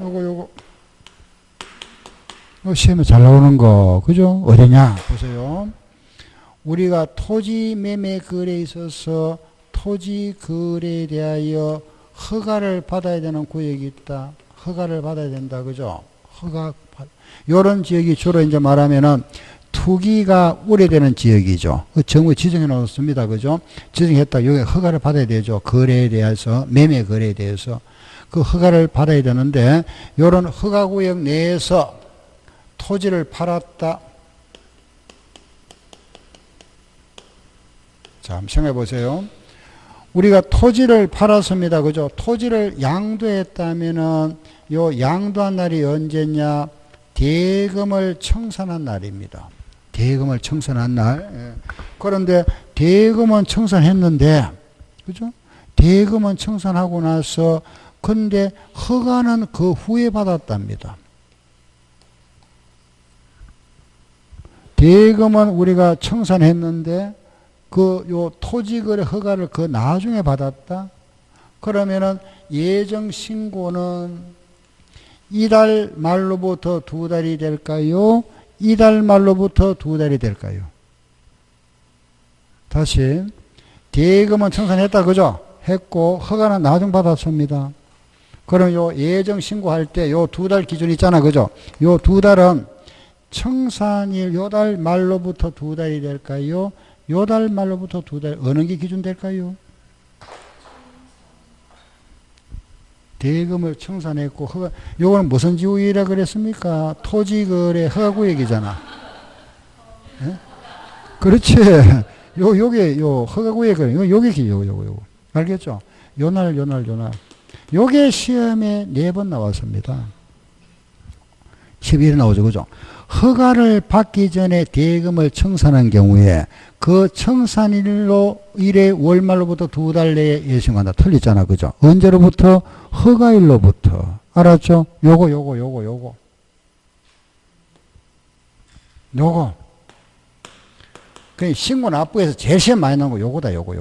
요거 시험에 잘 나오는 거, 그죠? 어디냐? 보세요. 우리가 토지 매매 거래에 있어서 토지 거래에 대하여 허가를 받아야 되는 구역이 있다. 허가를 받아야 된다. 그죠? 요런 지역이 주로 이제 말하면은 투기가 우려되는 지역이죠. 그 정부에 지정해 놓습니다. 그죠? 지정했다. 여기 허가를 받아야 되죠. 거래에 대해서, 매매 거래에 대해서. 그 허가를 받아야 되는데, 요런 허가구역 내에서 토지를 팔았다. 자, 한번 생각해 보세요. 우리가 토지를 팔았습니다. 그죠? 토지를 양도했다면은 요 양도한 날이 언제냐? 대금을 청산한 날입니다. 대금을 청산한 날. 예. 그런데 대금은 청산했는데, 그죠? 대금은 청산하고 나서, 근데 허가는 그 후에 받았답니다. 대금은 우리가 청산했는데, 요 토지거래 허가를 그 나중에 받았다? 그러면은 예정신고는 이달 말로부터 2달이 될까요? 이달 말로부터 2달이 될까요? 다시, 대금은 청산했다, 그죠? 했고, 허가는 나중 받았습니다. 그럼 요 예정신고할 때 요 2달 기준 있잖아, 그죠? 요 2달은 청산일 요 달 말로부터 2달이 될까요? 요 달 말로부터 2달, 어느 게 기준 될까요? 대금을 청산했고, 허가, 요거는 무슨 지역이라 그랬습니까? 토지거래 허가구역이잖아. 예? 그렇지. 요게, 허가구역은, 요게, 알겠죠? 요날. 요게 시험에 4번 나왔습니다. 12일에 나오죠, 그죠? 허가를 받기 전에 대금을 청산한 경우에 그 청산일로 일의 월말로부터 2달 내에 예신한다. 틀리잖아, 그죠? 언제로부터? 허가일로부터. 알았죠? 요거. 그 신고 납부에서 제일 시험 많이 나온 거 요거다, 요거.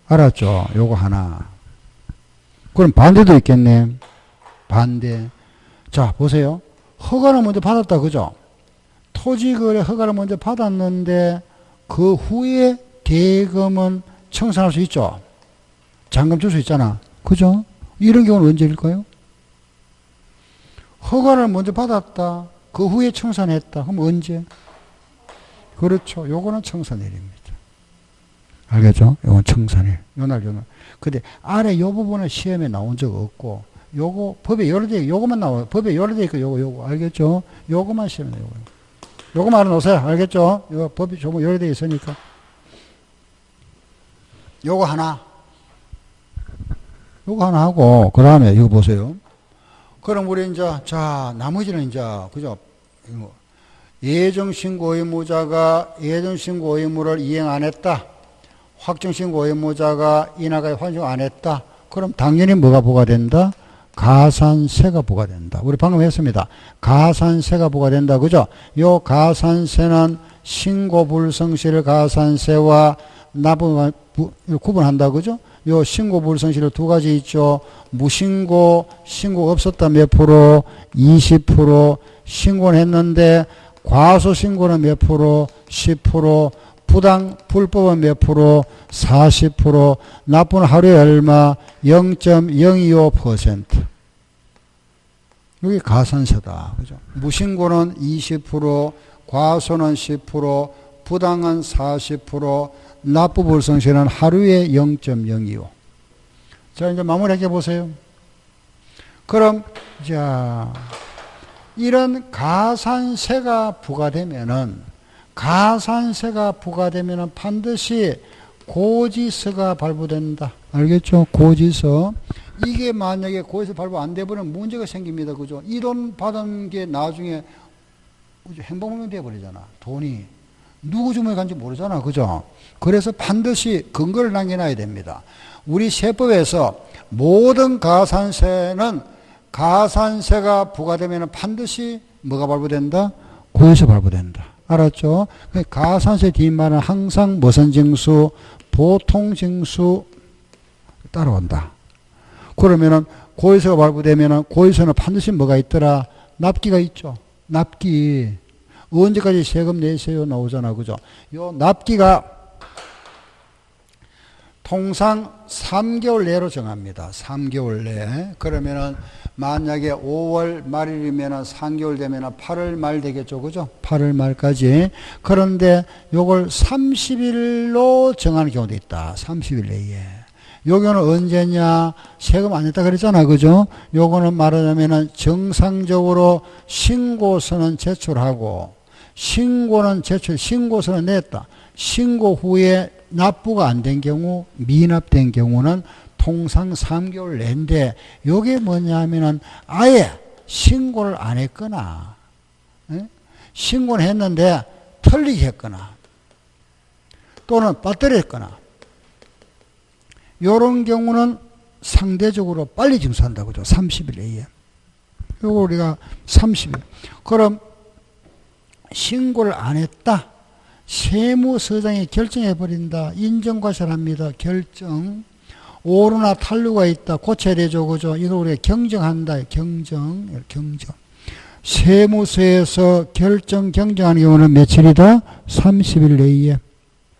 알았죠? 요거 하나. 그럼 반대도 있겠네. 반대. 자, 보세요. 허가를 먼저 받았다, 그죠? 토지거래 허가를 먼저 받았는데 그 후에 대금은 청산할 수 있죠. 잔금 줄 수 있잖아, 그죠? 이런 경우는 언제일까요? 허가를 먼저 받았다, 그 후에 청산했다. 그럼 언제? 그렇죠. 요거는 청산일입니다. 알겠죠? 요건 청산일. 요날. 근데 아래 요 부분은 시험에 나온 적 없고, 요거 법에 여러 대, 요거만 나와요. 법에 여러 대 있고, 요거. 알겠죠? 요거만 시험에 나와요. 요거만 알아놓으세요. 알겠죠? 요 법이 좀 여러 대 있으니까. 요거 하나 하고, 그 다음에 이거 보세요. 그럼 우리 이제, 자, 나머지는 이제, 그죠? 예정신고 의무자가 예정신고 의무를 이행 안 했다. 확정신고 의무자가 인하가 환승 안 했다. 그럼 당연히 뭐가 부과된다? 가산세가 부과된다. 우리 방금 했습니다. 가산세가 부과된다. 그죠? 요 가산세는 신고 불성실 가산세와 납부 구분한다. 그죠? 요 신고 불성실은 2가지 있죠. 무신고, 신고 없었다 몇 프로? 20%. 신고는 했는데 과소신고는 몇 프로? 10%. 불법은 몇 프로? 40%. 납부는 하루에 얼마? 0.025%. 여기 가산세다. 그죠? 무신고는 20%, 과소는 10%, 부당은 40%, 납부 불성실은 하루에 0.025. 자, 이제 마무리해 보세요. 그럼, 자, 이런 가산세가 부과되면은 반드시 고지서가 발부된다. 알겠죠? 고지서. 이게 만약에 고지서 발부 안 돼버리면 문제가 생깁니다. 그죠? 이 돈 받은 게 나중에 행방불명 돼버리잖아. 돈이. 누구 주머니에 간지 모르잖아. 그죠? 그래서 반드시 근거를 남겨놔야 됩니다. 우리 세법에서 모든 가산세는 가산세가 부과되면 반드시 뭐가 발부된다? 고지서 발부된다. 알았죠? 가산세 뒷말은 항상 무슨 징수? 보통징수 따라온다. 그러면은 고의서가 발부되면은 고의서는 반드시 뭐가 있더라? 납기가 있죠. 납기. 언제까지 세금 내세요? 나오잖아. 그죠? 요 납기가 통상 3개월 내로 정합니다. 3개월 내. 그러면은 만약에 5월 말일이면은 3개월 되면은 8월 말 되겠죠. 그죠? 8월 말까지. 그런데 요걸 30일로 정하는 경우도 있다. 30일 내에. 요거는 언제냐? 세금 안 냈다 그랬잖아. 그죠? 요거는 말하자면은 정상적으로 신고서는 제출하고 신고서는 냈다. 신고 후에 납부가 안 된 경우, 미납된 경우는 통상 3개월 내인데, 요게 뭐냐면은 아예 신고를 안 했거나, 신고는 했는데 틀리게 했거나, 또는 빠뜨려 했거나, 요런 경우는 상대적으로 빨리 징수한다. 그죠? 30일 내에. 요거 우리가 30일. 그럼 신고를 안 했다. 세무서장이 결정해버린다. 인정과실합니다. 결정. 오류나 탄류가 있다. 고쳐야 되죠. 그죠? 이걸 우리가 경정한다. 경정. 세무서에서 경정하는 경우는 며칠이다? 30일 내에.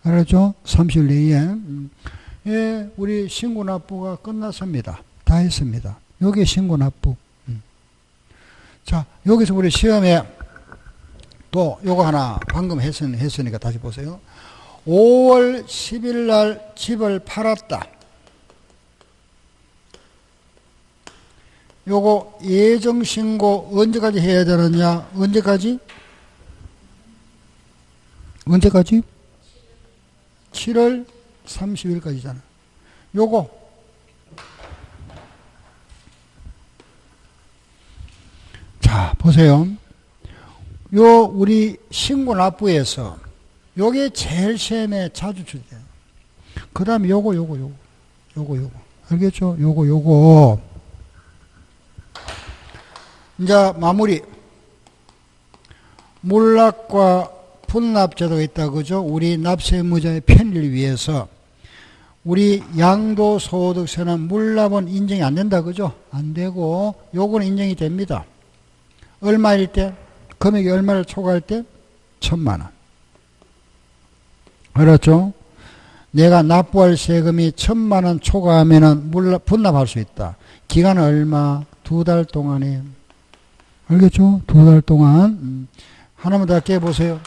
알았죠? 30일 내에. 예, 우리 신고납부가 끝났습니다. 다 했습니다. 여기 신고납부. 자, 여기서 우리 시험에 또 요거 하나 방금 했으니까 다시 보세요. 5월 10일 날 집을 팔았다. 요거 예정신고 언제까지 해야 되느냐? 언제까지? 7월 30일까지잖아. 요거 자 보세요. 요 우리 신고납부에서 요게 제일 시험에 자주 출제돼요. 그 다음에 요거 알겠죠? 요거 이제 마무리. 몰락과 분납제도가 있다. 그죠? 우리 납세의무자의 편리를 위해서 우리 양도소득세는 물납은 인정이 안 된다. 그죠? 안 되고 요거는 인정이 됩니다. 얼마일 때? 금액이 얼마를 초과할 때? 1,000만 원. 알았죠? 내가 납부할 세금이 1,000만 원 초과하면은 분납할 수 있다. 기간은 얼마? 2달 동안에. 알겠죠? 2달 동안. 하나만 더 깨보세요.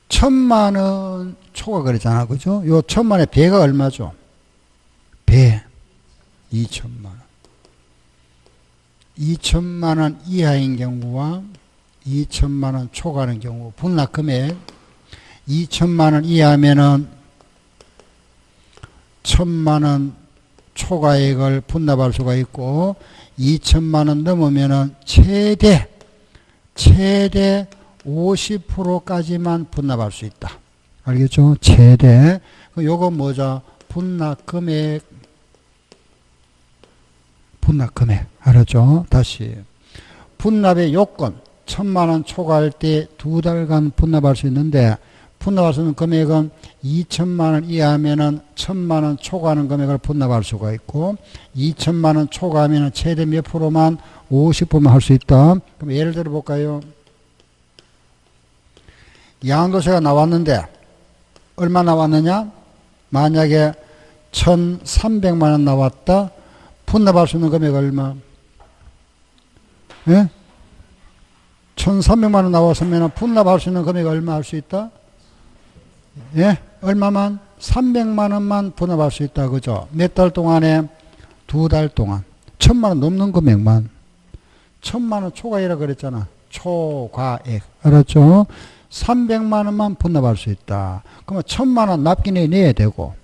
1,000만 원 초과 그랬잖아. 그죠? 요 1,000만 원의 배가 얼마죠? 배. 2,000만 원. 2,000만 원 이하인 경우와 2,000만 원 초과하는 경우 분납 금액 2,000만 원 이하면은 1,000만 원 초과액을 분납할 수가 있고 2,000만 원 넘으면은 최대 50%까지만 분납할 수 있다. 알겠죠? 최대. 요거 뭐죠? 분납 금액. 알았죠? 다시. 분납의 요건. 1,000만 원 초과할 때 2달간 분납할 수 있는데, 분납할 수 있는 금액은 2,000만 원 이하면은 1,000만 원 초과하는 금액을 분납할 수가 있고, 2,000만 원 초과하면은 최대 몇 프로만? 50%만 할 수 있다. 그럼 예를 들어 볼까요? 양도세가 나왔는데, 얼마 나왔느냐? 만약에 1,300만 원 나왔다. 분납할 수 있는 금액 얼마? 예? 1,300만 원 나왔으면 분납할 수 있는 금액 얼마 할 수 있다? 예? 얼마만? 300만 원만 분납할 수 있다. 그죠? 몇 달 동안에? 2달 동안. 1,000만 원 넘는 금액만. 1,000만 원 초과이라 그랬잖아. 초과액. 알았죠? 300만 원만 분납할 수 있다. 그러면 1,000만 원 납기내 내야 되고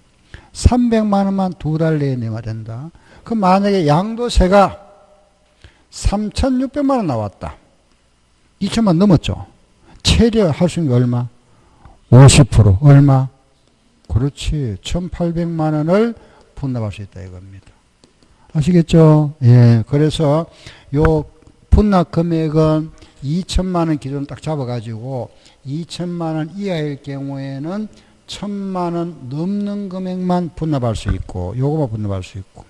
300만 원만 2달 내에 내야 된다. 그럼 만약에 양도세가 3,600만 원 나왔다. 2,000만 넘었죠. 최대 할 수 있는 게 얼마? 50%. 얼마? 그렇지. 1,800만 원을 분납할 수 있다 이겁니다. 아시겠죠? 예. 그래서 요 분납 금액은 2,000만 원 기준 딱 잡아가지고 2,000만 원 이하일 경우에는 1,000만 원 넘는 금액만 분납할 수 있고, 요거만 분납할 수 있고,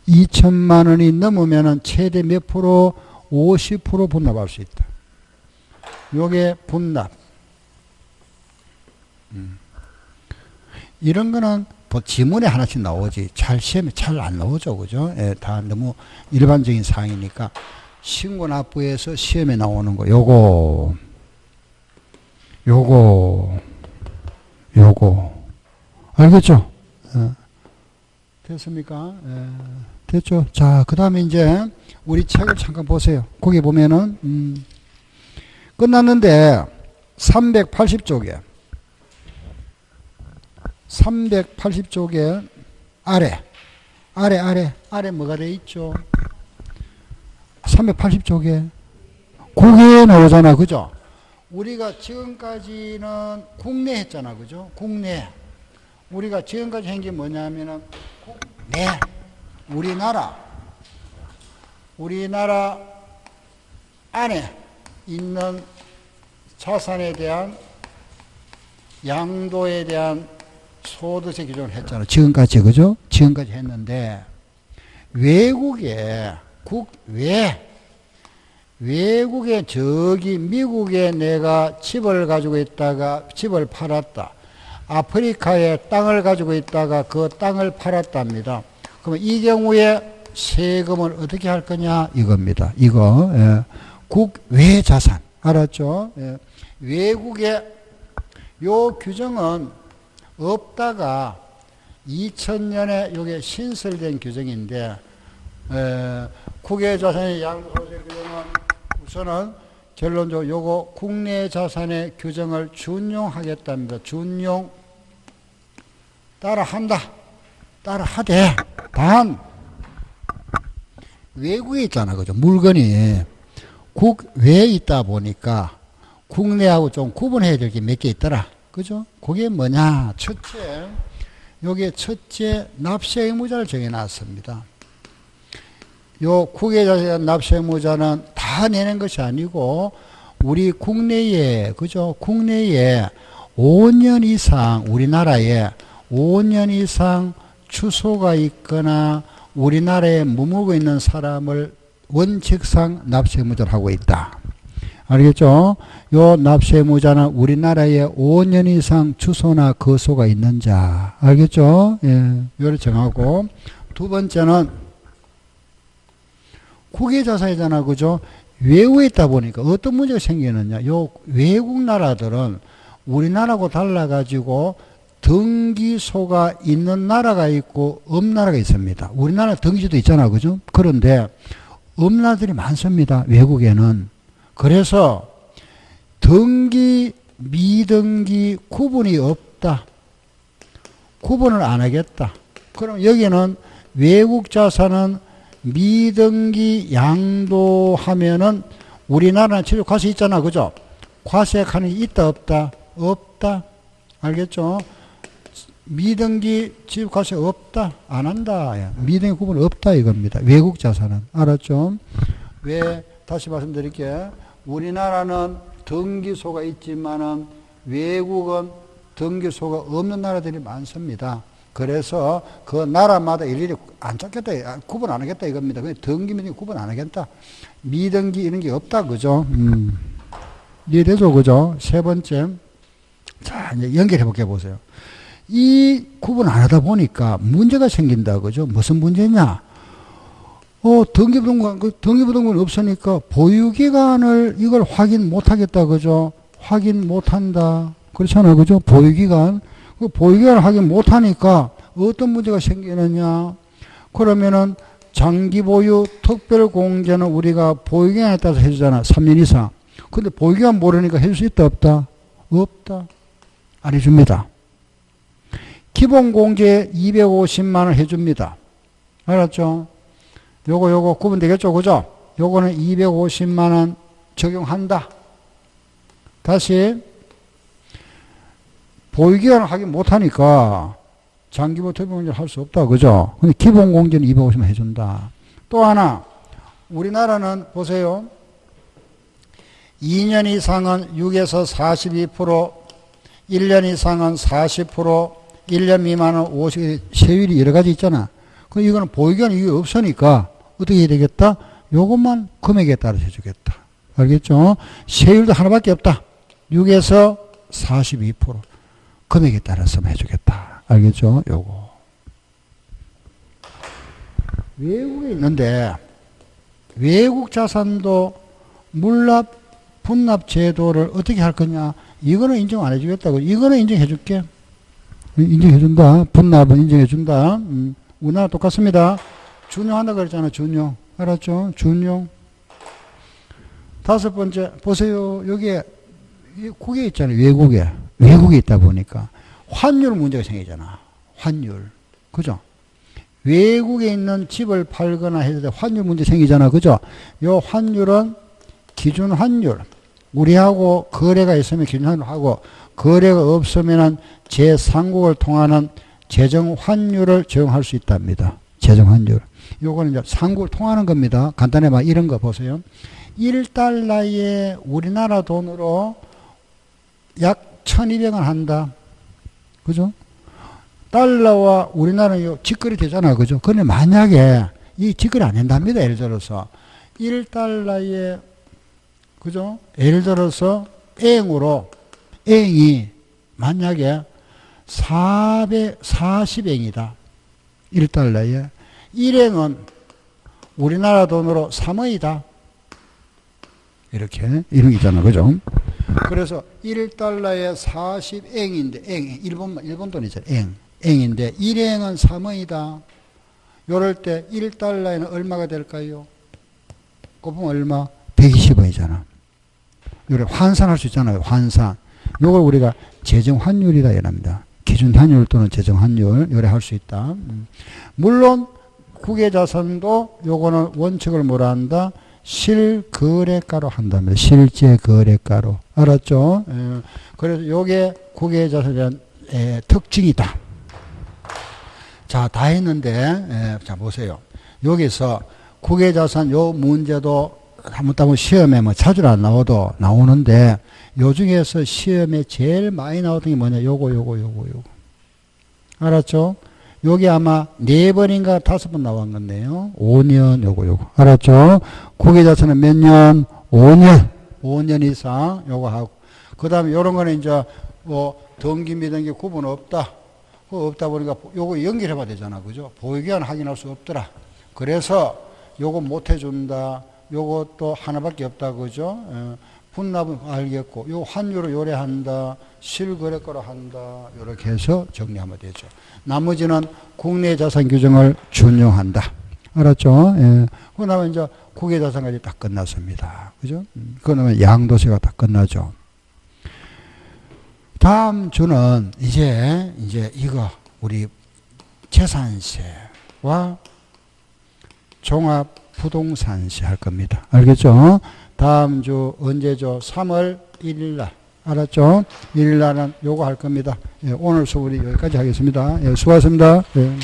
2,000만 원이 넘으면은 최대 몇 프로? 50% 분납할 수 있다. 요게 분납. 이런 거는 뭐 지문에 하나씩 나오지, 잘 시험에 잘 안 나오죠. 그죠? 예, 다 너무 일반적인 사항이니까. 신고납부에서 시험에 나오는 거, 요거. 알겠죠? 예. 됐습니까? 예. 됐죠? 자, 그 다음에 이제 우리 책을 잠깐 보세요. 거기 보면은, 끝났는데, 380쪽에, 380쪽에 아래 뭐가 돼 있죠? 380쪽에 국외에 나오잖아. 그죠? 우리가 지금까지는 국내 했잖아. 그죠? 국내. 우리가 지금까지 한 게 뭐냐면은 국내. 우리나라 안에 있는 자산에 대한 양도에 대한 소득세 규정을 했잖아. 지금까지. 그죠? 지금까지 했는데 외국에 저기 미국에 내가 집을 가지고 있다가 집을 팔았다. 아프리카에 땅을 가지고 있다가 그 땅을 팔았답니다. 그러면 이 경우에 세금을 어떻게 할 거냐 이겁니다. 이거 예. 국외 자산 알았죠? 예. 외국에 요 규정은 없다가 2000년에 요게 신설된 규정인데 국외 자산의 양도소득 규정은 우선은 결론적으로 요거 국내 자산의 규정을 준용하겠답니다. 준용 따라하되 단 외국에 있잖아. 그죠? 물건이 국외에 있다 보니까 국내하고 좀 구분해야 될 게 몇 개 있더라. 그죠? 그게 뭐냐? 첫째 납세 의무자를 정해놨습니다. 요 국외자산에 대한 납세 의무자는 다 내는 것이 아니고 우리 국내에 그죠? 국내에 5년 이상 우리나라에 5년 이상 주소가 있거나 우리나라에 머물고 있는 사람을 원칙상 납세 의무자를 하고 있다. 알겠죠? 요 납세 의무자는 우리나라에 5년 이상 주소나 거소가 있는 자. 알겠죠? 예. 요를 정하고 두 번째는 국외 자산이잖아. 그죠? 외국에 있다 보니까 어떤 문제가 생기느냐. 요 외국 나라들은 우리나라하고 달라가지고 등기소가 있는 나라가 있고 없는 나라가 있습니다. 우리나라 등기소도 있잖아. 그죠? 그런데 없는 나라들이 많습니다. 외국에는. 그래서 등기, 미등기 구분이 없다. 구분을 안 하겠다. 그럼 여기는 외국 자산은 미등기 양도하면은 우리나라는 지금 과세 있잖아. 그죠? 과세하는 게 있다 없다? 없다. 알겠죠? 미등기 지급과세 없다. 안 한다. 미등기 구분 없다 이겁니다. 외국 자산은. 알았죠? 왜 다시 말씀드릴게요. 우리나라는 등기소가 있지만은 외국은 등기소가 없는 나라들이 많습니다. 그래서 그 나라마다 일일이 안 찾겠다, 구분 안 하겠다 이겁니다. 그냥 등기, 미등기 구분 안 하겠다. 미등기 이런 게 없다, 그죠? 이해되죠, 그죠? 세 번째. 자, 이제 연결해 볼게 보세요. 이 구분 안 하다 보니까 문제가 생긴다, 그죠? 무슨 문제냐? 등기부등본 없으니까 보유기간을 이걸 확인 못 하겠다, 그죠? 확인 못 한다. 그렇잖아, 그죠? 보유기간. 그 보유기간을 확인 못 하니까 어떤 문제가 생기느냐? 그러면은 장기 보유 특별 공제는 우리가 보유기간에 따라서 해주잖아. 3년 이상. 근데 보유기간 모르니까 해줄 수 있다, 없다? 없다. 안 해줍니다. 기본 공제 250만 원 해줍니다. 알았죠? 요거 구분되겠죠? 그죠? 요거는 250만 원 적용한다. 다시 보유기간을 확인 못하니까 장기보유 특별공제를 할 수 없다. 그죠? 근데 기본 공제는 250만 해준다. 또 하나, 우리나라는 보세요. 2년 이상은 6에서 42%, 1년 이상은 40%, 1년 미만은 50%, 세율이 여러 가지 있잖아. 그 이거는 보유기간이 이게 없으니까 어떻게 해야 되겠다? 요것만 금액에 따라서 해주겠다. 알겠죠? 세율도 하나밖에 없다. 6에서 42% 금액에 따라서만 해주겠다. 알겠죠? 요거. 외국에 있는데 외국 자산도 물납, 분납 제도를 어떻게 할 거냐? 이거는 인정 안 해주겠다고. 이거는 인정해줄게. 인정해준다. 분납은 인정해준다. 우리나라 똑같습니다. 준용한다 그랬잖아. 준용. 알았죠? 준용. 다섯 번째 보세요. 여기에 국에 있잖아요. 외국에. 외국에 있다 보니까 환율 문제가 생기잖아. 환율. 그죠? 외국에 있는 집을 팔거나 해도 돼. 환율 문제 생기잖아. 그죠? 요 환율은 기준 환율. 우리하고 거래가 있으면 기준 환율하고 거래가 없으면은 제3국을 통하는 재정 환율을 적용할 수 있답니다. 재정 환율. 요거는 이제 상국을 통하는 겁니다. 간단히 말 이런 거 보세요. 1달러에 우리나라 돈으로 약 1200원 한다. 그죠? 달러와 우리나라는 직거래 되잖아. 그죠? 그런데 만약에 이 직거래 안 된답니다. 예를 들어서 1달러에 그죠? 예를 들어서 N으로 N이 만약에 440N이다. 1달러에 1N은 우리나라 돈으로 3원이다. 이렇게 이름이잖아. 그죠? 그래서 1달러에 40N인데 N 일본 돈이잖아. N인데 1N은 3원이다. 요럴 때 1달러에는 얼마가 될까요? 곱하면 얼마? 120원이잖아. 요래 환산할 수 있잖아요. 환산. 요걸 우리가 재정 환율이다 이랍니다. 기준 환율 또는 재정 환율 요래 할 수 있다. 물론 국외 자산도 요거는 원칙을 뭐라 한다? 실거래가로 한답니다. 실제 거래가로. 알았죠? 그래서 요게 국외 자산에 대한 특징이다. 자, 다 했는데 자 보세요. 여기서 국외 자산 요 문제도 한번 시험에 뭐 자주 안 나와도 나오는데 요 중에서 시험에 제일 많이 나오던 게 뭐냐? 요거. 알았죠? 요게 아마 4번인가 5번 나온 건데요. 5년 요거. 알았죠? 국외자산은 몇 년? 5년. 5년 이상 요거 하고. 그 다음에 요런 거는 이제 뭐 등기 미등기 구분 없다. 없다 보니까 요거 연결해 봐야 되잖아. 그죠? 보유기한 확인할 수 없더라. 그래서 요거 못 해준다. 요것도 하나밖에 없다. 그죠? 분납은 알겠고, 요 환율을 요래한다, 실거래가로 한다, 요렇게 해서 정리하면 되죠. 나머지는 국내 자산 규정을 준용한다. 알았죠? 예. 그 다음에 이제 국외 자산까지 다 끝났습니다. 그죠? 그 다음에 양도세가 다 끝나죠. 다음 주는 이제 이거, 우리 재산세와 종합 부동산세 할 겁니다. 알겠죠? 다음 주 언제죠? 3월 1일 날. 알았죠? 1일 날은 요거 할 겁니다. 예, 오늘 수업 우리 여기까지 하겠습니다. 예, 수고하셨습니다. 예.